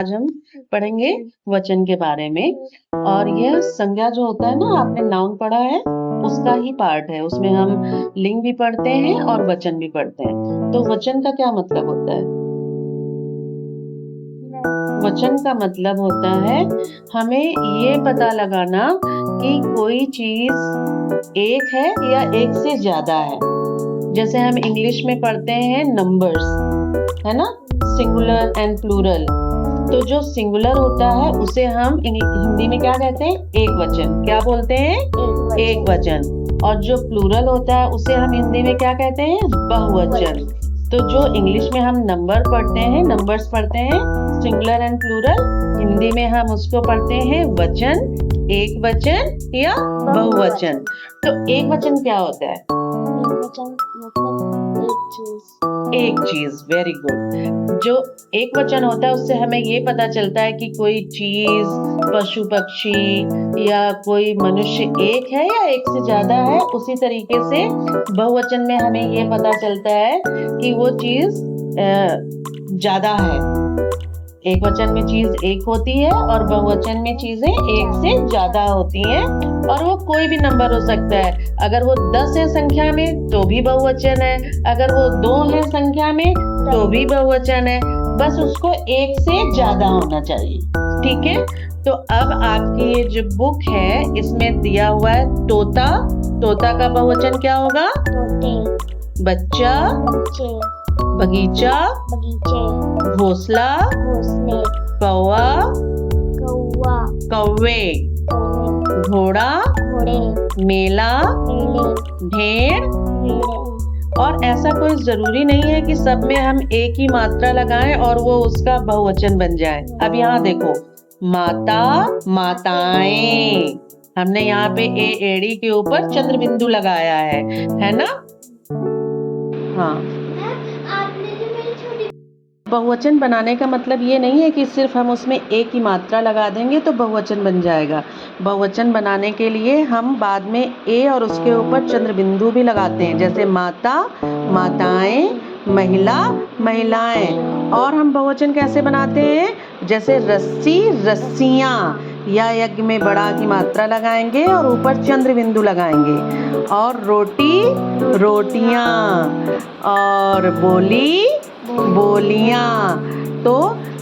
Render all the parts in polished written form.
आज हम पढ़ेंगे वचन के बारे में। और यह संज्ञा जो होता है ना, आपने नाउन पढ़ा है, उसका ही पार्ट है। उसमें हम लिंग भी पढ़ते हैं और वचन भी पढ़ते हैं। तो वचन का क्या मतलब होता है? वचन का मतलब होता है हमें ये पता लगाना कि कोई चीज एक है या एक से ज्यादा है। जैसे हम इंग्लिश में पढ़ते हैं नंबर्स, है ना, सिंगुलर एंड प्लूरल। तो जो सिंगुलर होता है उसे हम हिंदी में क्या कहते हैं? एक वचन। क्या बोलते हैं? एक वचन। और जो प्लूरल होता है उसे हम हिंदी में क्या कहते हैं? बहुवचन। तो जो इंग्लिश में हम नंबर पढ़ते हैं, नंबर्स पढ़ते हैं, सिंगुलर एंड प्लूरल, हिंदी में हम उसको पढ़ते हैं वचन, एक वचन या बहुवचन। तो एक वचन क्या होता है? एक चीज। Very good. जो एक वचन होता है उससे हमें ये पता चलता है कि कोई चीज, पशु पक्षी या कोई मनुष्य एक है या एक से ज्यादा है। उसी तरीके से बहुवचन में हमें ये पता चलता है कि वो चीज ज्यादा है। एक वचन में चीज एक होती है और बहुवचन में चीजें एक से ज्यादा होती हैं। और वो कोई भी नंबर हो सकता है। अगर वो 10 है संख्या में तो भी बहुवचन है, अगर वो 2 है संख्या में तो भी बहुवचन है। बस उसको एक से ज्यादा होना चाहिए। ठीक है। तो अब आपकी ये जो बुक है इसमें दिया हुआ है तोता। तोता का बहुवचन क्या होगा? बच्चा, बगीचा, घोंसला, कौवा, कौवे, घोड़ा, मेला, भेड़। और ऐसा कोई जरूरी नहीं है कि सब में हम एक ही मात्रा लगाएं और वो उसका बहुवचन बन जाए। अब यहाँ देखो, माता, माताएं। हमने यहाँ पे एड़ी के ऊपर चंद्र बिंदु लगाया है ना? हाँ। बहुवचन बनाने का मतलब ये नहीं है कि सिर्फ हम उसमें एक ही मात्रा लगा देंगे तो बहुवचन बन जाएगा। बहुवचन बनाने के लिए हम बाद में ए और उसके ऊपर चंद्र बिंदु भी लगाते हैं। जैसे माता, माताएं, महिला, महिलाएं। और हम बहुवचन कैसे बनाते हैं? जैसे रस्सी, रस्सियां। या यज्ञ में बड़ा की मात्रा लगाएंगे और ऊपर चंद्र बिंदु लगाएंगे। और रोटी, रोटियां। और बोली, बोलियां। तो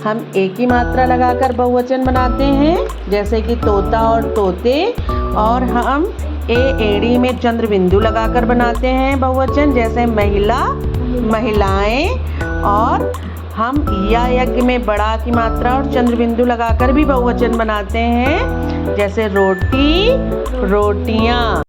हम एक ही मात्रा लगाकर बहुवचन बनाते हैं, जैसे कि तोता और तोते। और हम एड़ी में चंद्र बिंदु लगाकर बनाते हैं बहुवचन, जैसे महिला, महिलाएं। और हम या यज्ञ में बड़ा की मात्रा और चंद्र बिंदु लगाकर भी बहुवचन बनाते हैं, जैसे रोटी, रोटियां।